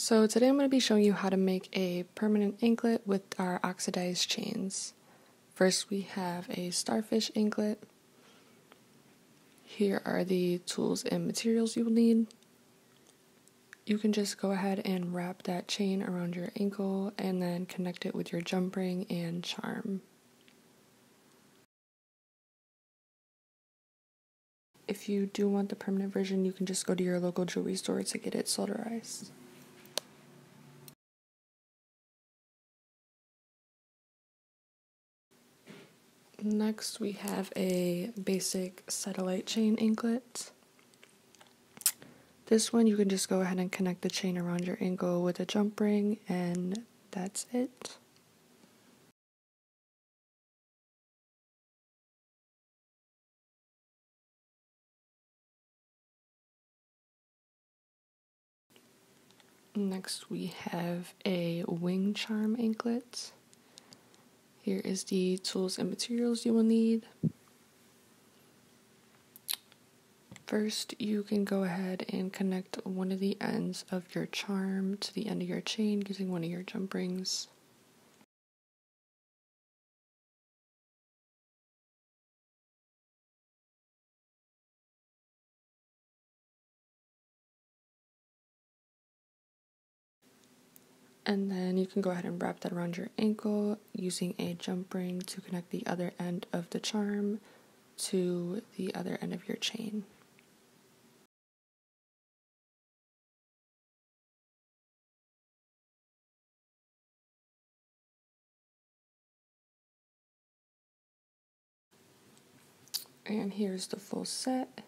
So today I'm going to be showing you how to make a permanent anklet with our oxidized chains. First we have a starfish anklet. Here are the tools and materials you will need. You can just go ahead and wrap that chain around your ankle and then connect it with your jump ring and charm. If you do want the permanent version, you can just go to your local jewelry store to get it solderized. Next we have a basic satellite chain anklet. This one you can just go ahead and connect the chain around your ankle with a jump ring and that's it. Next we have a wing charm anklet. Here is the tools and materials you will need. First, you can go ahead and connect one of the ends of your charm to the end of your chain using one of your jump rings. And then you can go ahead and wrap that around your ankle using a jump ring to connect the other end of the charm to the other end of your chain. And here's the full set.